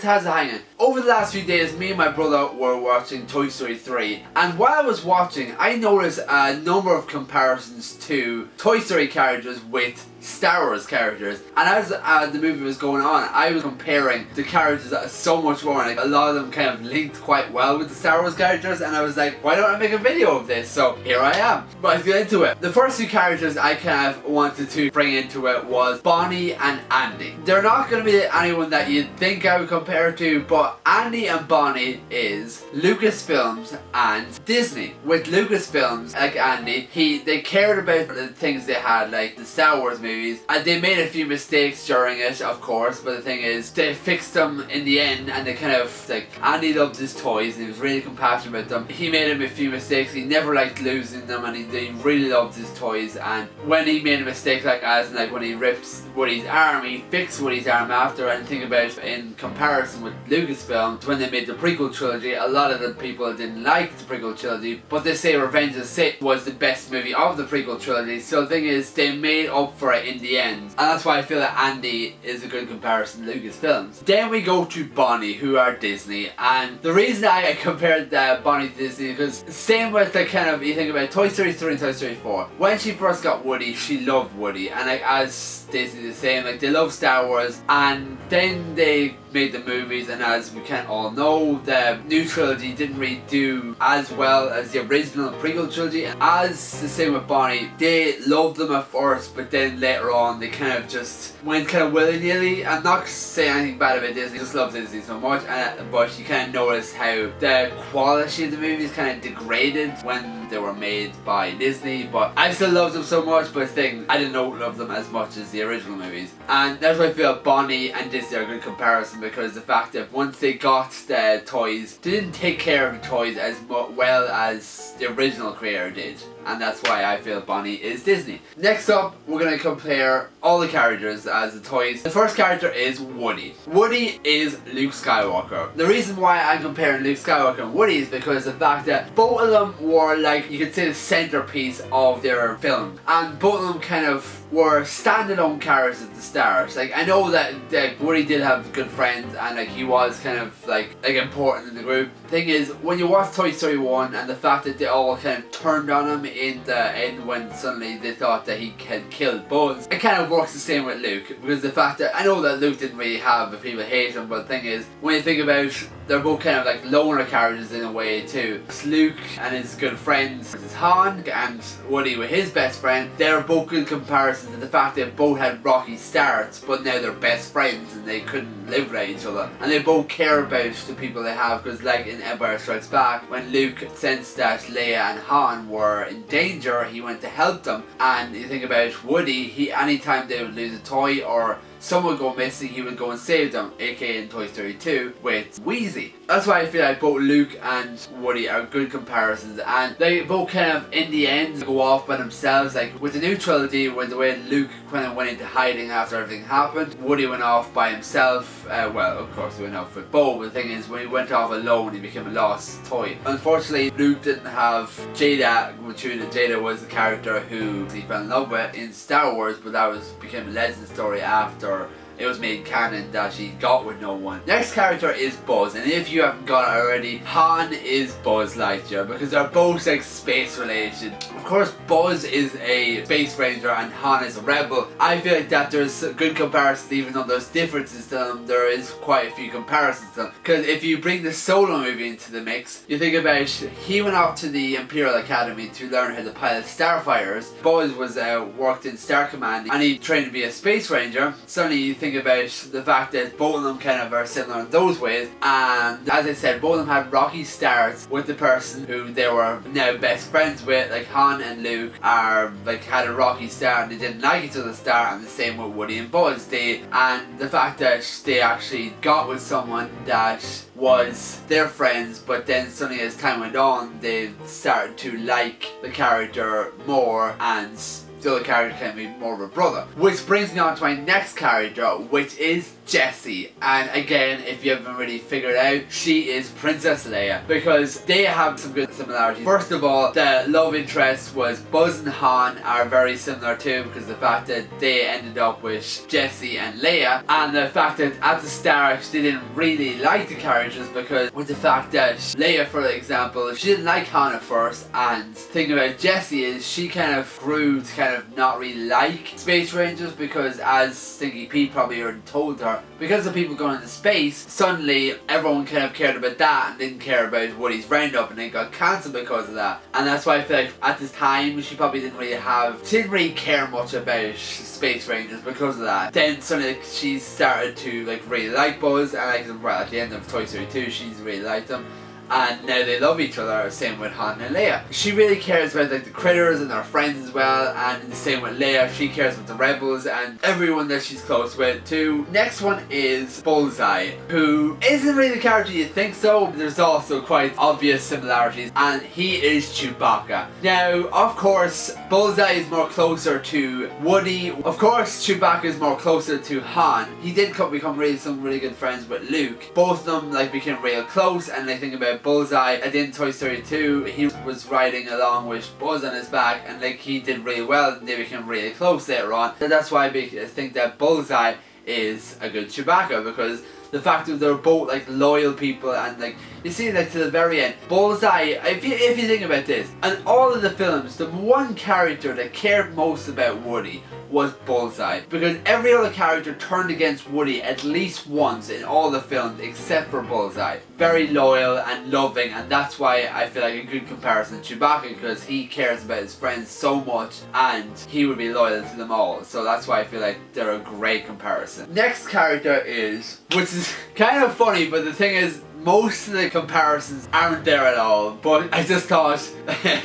how's it hanging? Over the last few days, me and my brother were watching Toy Story 3, and while I was watching, I noticed a number of comparisons to Toy Story characters with Star Wars characters. And as the movie was going on, I was comparing the characters so much more, and like, a lot of them kind of linked quite well with the Star Wars characters, and I was like, why don't I make a video of this? So here I am. But let's get into it. The first two characters I kind of wanted to bring into it was Bonnie and Andy. They're not going to be anyone that you'd think I would compare to, but Andy and Bonnie is Lucasfilms and Disney. With Lucasfilms, like Andy, they cared about the things they had, like the Star Wars movies, and they made a few mistakes during it, of course, but the thing is, they fixed them in the end, and they kind of, like, Andy loved his toys, and he was really compassionate about them. He made him a few mistakes, he never liked losing them, and he really loved his toys, and when he made a mistake like as, like when he rips Woody's arm, he fixed Woody's arm after. And think about in comparison with Lucasfilm, when they made the prequel trilogy, a lot of the people didn't like the prequel trilogy, but they say Revenge of the Sith was the best movie of the prequel trilogy. So the thing is, they made up for it in the end, and that's why I feel that Andy is a good comparison to Lucasfilms. Then we go to Bonnie, who are Disney, and the reason I compared Bonnie to Disney because same with the kind of, you think about Toy Story 3 and Toy Story 4. When she first got Woody, she loved Woody, and like as Disney the same, like they love Star Wars, and then they made the movies, and as we can all know, the new trilogy didn't really do as well as the original prequel trilogy. And as the same with Bonnie, they loved them at first, but then later on they kind of just went kind of willy-nilly. I'm not saying anything bad about Disney, I just love Disney so much, but you kind of notice how the quality of the movies kind of degraded when they were made by Disney. But I still love them so much, but the thing, I didn't love them as much as the original movies, and that's why I feel Bonnie and Disney are a good comparison, because the fact that once they got the toys, they didn't take care of the toys as well as the original creator did, and that's why I feel Bonnie is Disney. Next up, we're going to compare all the characters as the toys. The first character is Woody. Woody is Luke Skywalker. The reason why I'm comparing Luke Skywalker and Woody is because the fact that both of them were, like, you could say, the centerpiece of their film, and both of them kind of were standalone characters at the start. Like, I know that Woody did have good friends, and like he was kind of like important in the group. Thing is, when you watch Toy Story 1 and the fact that they all kind of turned on him in the end when suddenly they thought that he had killed Buzz, it kind of works the same with Luke, because the fact that, I know that Luke didn't really have the people hate him, but the thing is, when you think about, they're both kind of like loner characters in a way too. It's Luke and his good friends, it's Han, and Woody with his best friend. They're both good comparisons to the fact that both had rocky starts, but now they're best friends and they couldn't live without each other, and they both care about the people they have. Because like in Empire Strikes Back, when Luke sensed that Leia and Han were in danger, he went to help them. And you think about Woody, anytime they would lose a toy or someone would go missing, he would go and save them, aka in Toy Story 2 with Wheezy. That's why I feel like both Luke and Woody are good comparisons, and they both kind of in the end go off by themselves. Like with the new trilogy, with the way Luke kind of went into hiding after everything happened, Woody went off by himself. Well, of course he went off with Bo, but the thing is, when he went off alone, he became a lost toy. Unfortunately, Luke didn't have Jada, which Jada was the character who he fell in love with in Star Wars, but that became a legend story after it was made canon that she got with no one. Next character is Buzz, and if you haven't got it already, Han is Buzz Lightyear, because they're both like space related. Of course, Buzz is a space ranger and Han is a rebel. I feel like that there's good comparisons, even though there's differences to them, there is quite a few comparisons to them. Because if you bring the Solo movie into the mix, you think about, he went off to the Imperial Academy to learn how to pilot starfighters. Buzz was worked in Star Command, and he trained to be a space ranger. Suddenly you think about the fact that both of them kind of are similar in those ways, and as I said, both of them had rocky starts with the person who they were now best friends with. Like Han and Luke are like had a rocky start and they didn't like each other at the start, and the same with Woody and Buzz. And the fact that they actually got with someone that was their friends, but then suddenly as time went on, they started to like the character more, and the other character can be more of a brother. Which brings me on to my next character, which is Jessie. And again, if you haven't really figured out, she is Princess Leia, because they have some good similarities. First of all, the love interest was Buzz and Han are very similar too, because the fact that they ended up with Jessie and Leia, and the fact that at the start they didn't really like the characters, because with the fact that Leia, for example, she didn't like Han at first, and the thing about Jessie is she kind of grew to kind of not really like Space Rangers, because as Stinky Pete probably already told her, because of people going into space, suddenly everyone kind of cared about that and didn't care about Woody's roundup, and it got cancelled because of that. And that's why I feel like at this time she probably didn't really care much about Space Rangers because of that. Then suddenly she started to like really like Buzz, and like right at the end of Toy Story 2 she's really liked him. And now they love each other, same with Han and Leia. She really cares about like the critters and their friends as well, and the same with Leia, she cares about the rebels and everyone that she's close with too. Next one is Bullseye, who isn't really the character you think so, but there's also quite obvious similarities, and he is Chewbacca. Now, of course, Bullseye is more closer to Woody. Of course, Chewbacca is more closer to Han. He did become some really good friends with Luke. Both of them like became real close, and I think about Bullseye at the end of Toy Story 2, he was riding along with Buzz on his back, and like he did really well, and they became really close later on. And that's why I think that Bullseye is a good Chewbacca, because the fact that they're both like loyal people, and like you see like to the very end, Bullseye, if you think about this, and all of the films, the one character that cared most about Woody was Bullseye, because every other character turned against Woody at least once in all the films except for Bullseye. Very loyal and loving, and that's why I feel like a good comparison to Chewbacca, because he cares about his friends so much and he would be loyal to them all. So that's why I feel like they're a great comparison. Next character is, which is kind of funny, but the thing is, most of the comparisons aren't there at all, but I just thought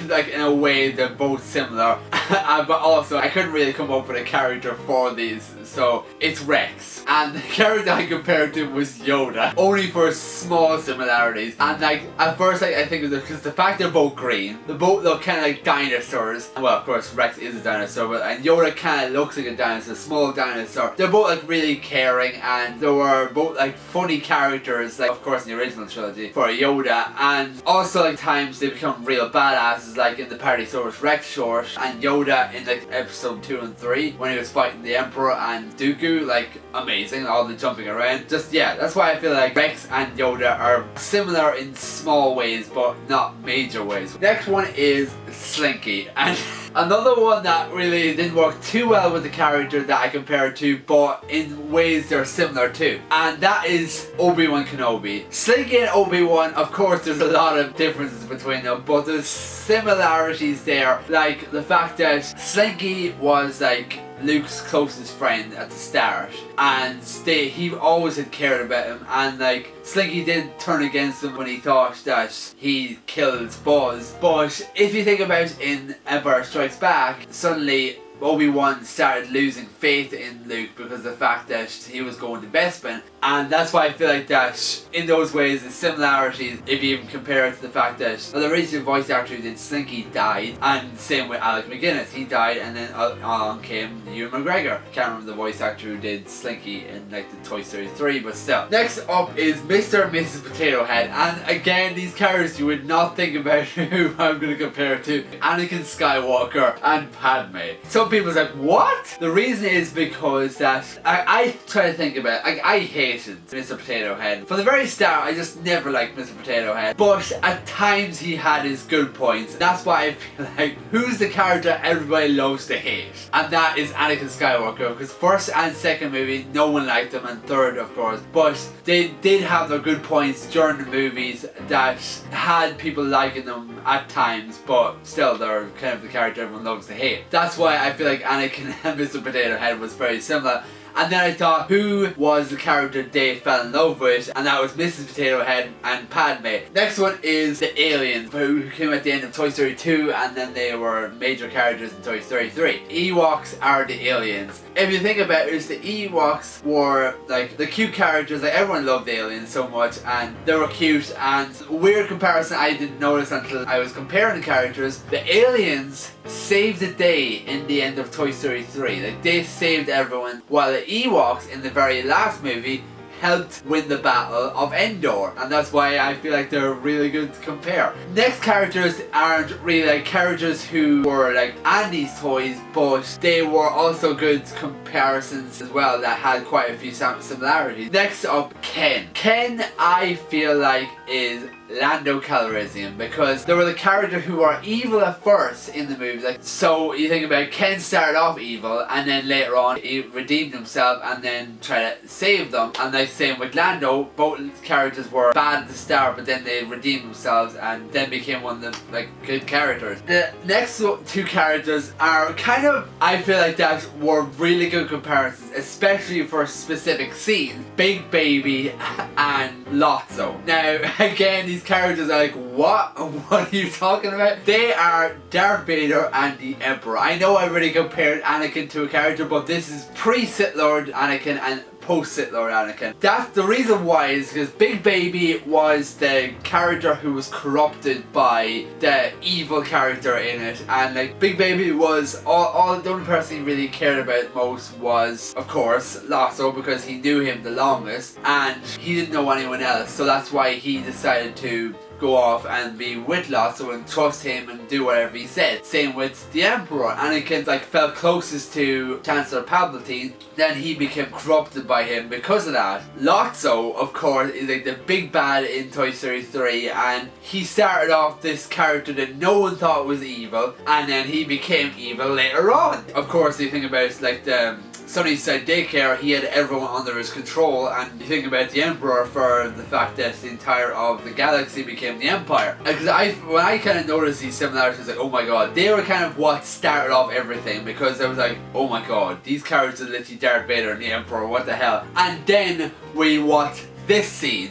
like in a way they're both similar. But also I couldn't really come up with a character for these, so it's Rex. And the character I compared to was Yoda, only for small similarities. And like at first I think it was because the fact they're both green, they both look kind of like dinosaurs. Well, of course Rex is a dinosaur, but and Yoda kind of looks like a dinosaur, small dinosaur. They're both like really caring, and they were both like funny characters, like of course in the original trilogy for Yoda, and also like times they become real badasses, like in the Partysaurus Rex short, and Yoda in like episode 2 and 3 when he was fighting the Emperor and Dooku. Like amazing, all the jumping around. Just yeah, that's why I feel like Rex and Yoda are similar in small ways but not major ways. Next one is Slinky, and another one that really didn't work too well with the character that I compared to, but in ways they're similar too, and that is Obi-Wan Kenobi. Slinky and Obi-Wan, of course there's a lot of differences between them, but there's similarities there, like the fact that Slinky was like Luke's closest friend at the start, and he always had cared about him, and like Slinky did turn against him when he thought that he killed Buzz. But if you think about in Empire Strikes Back, suddenly Obi-Wan started losing faith in Luke because of the fact that he was going to Bespin, and that's why I feel like that in those ways the similarities, if you even compare it to the fact that the original voice actor who did Slinky died, and same with Alec McGuinness, he died, and then along came Ewan McGregor. Can't remember the voice actor who did Slinky in like the Toy Story 3, but still. Next up is Mr. and Mrs. Potato Head, and again these characters you would not think about who I'm going to compare to: Anakin Skywalker and Padme. Some people's like, what? The reason is because that I try to think about it, I hated Mr. Potato Head. From the very start I just never liked Mr. Potato Head, but at times he had his good points. That's why I feel like who's the character everybody loves to hate, and that is Anakin Skywalker, because first and second movie no one liked him, and third of course, but they did have their good points during the movies that had people liking them at times, but still they're kind of the character everyone loves to hate. That's why I feel like Anakin and Mr. Potato Head was very similar. And then I thought, who was the character they fell in love with? And that was Mrs. Potato Head and Padme. Next one is the aliens, who came at the end of Toy Story 2, and then they were major characters in Toy Story 3. Ewoks are the aliens. If you think about it, the Ewoks were like the cute characters, like everyone loved the aliens so much, and they were cute, and weird comparison I didn't notice until I was comparing the characters. The aliens saved the day in the end of Toy Story 3. Like they saved everyone, while the Ewoks in the very last movie helped win the Battle of Endor, and that's why I feel like they're really good to compare. Next characters aren't really like characters who were like Andy's toys, but they were also good comparisons as well that had quite a few similarities. Next up, Ken. Ken, I feel like, is Lando Calrissian, because they were the character who are evil at first in the movie. Like, so you think about it, Ken started off evil and then later on he redeemed himself and then tried to save them. And like same with Lando, both characters were bad at the start but then they redeemed themselves and then became one of the like good characters. The next two characters are kind of, I feel like that were really good comparisons, especially for specific scenes. Big Baby and Lotso. Now again, these characters are like, what are you talking about? They are Darth Vader and the Emperor. I know I already compared Anakin to a character, but this is pre-Sith Lord Anakin and post-Sith Lord Anakin. That's the reason why, is because Big Baby was the character who was corrupted by the evil character in it, and like Big Baby was all the only person he really cared about most was, of course, Lotso, because he knew him the longest and he didn't know anyone else, so that's why he decided to go off and be with Lotso and trust him and do whatever he said. Same with the Emperor. Anakin like felt closest to Chancellor Palpatine, then he became corrupted by him because of that. Lotso, of course, is like the big bad in Toy Story 3, and he started off this character that no one thought was evil, and then he became evil later on. Of course, you think about it, like the Sunnyside Daycare, he had everyone under his control, and you think about the Emperor for the fact that the entire of the galaxy became the Empire. Because when I kind of noticed these similarities, like, oh my god, they were kind of what started off everything, because I was like, oh my god, these characters are literally Darth Vader and the Emperor, what the hell? And then we watch this scene.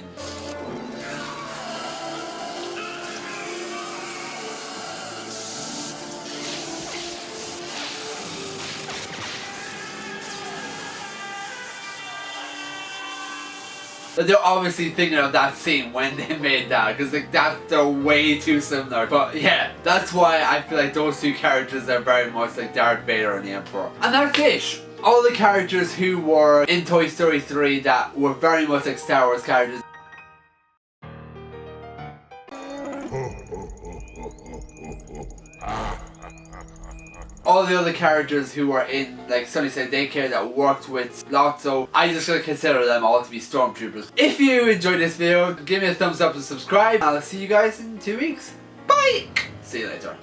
They're obviously thinking of that scene when they made that, because like they're way too similar. But yeah, that's why I feel like those two characters are very much like Darth Vader and the Emperor. And that's it. All the characters who were in Toy Story 3 that were very much like Star Wars characters. All the other characters who were in like Sunnyside Daycare that worked with Lotso, I just gonna consider them all to be stormtroopers. If you enjoyed this video, give me a thumbs up and subscribe. I'll see you guys in 2 weeks. Bye! See you later.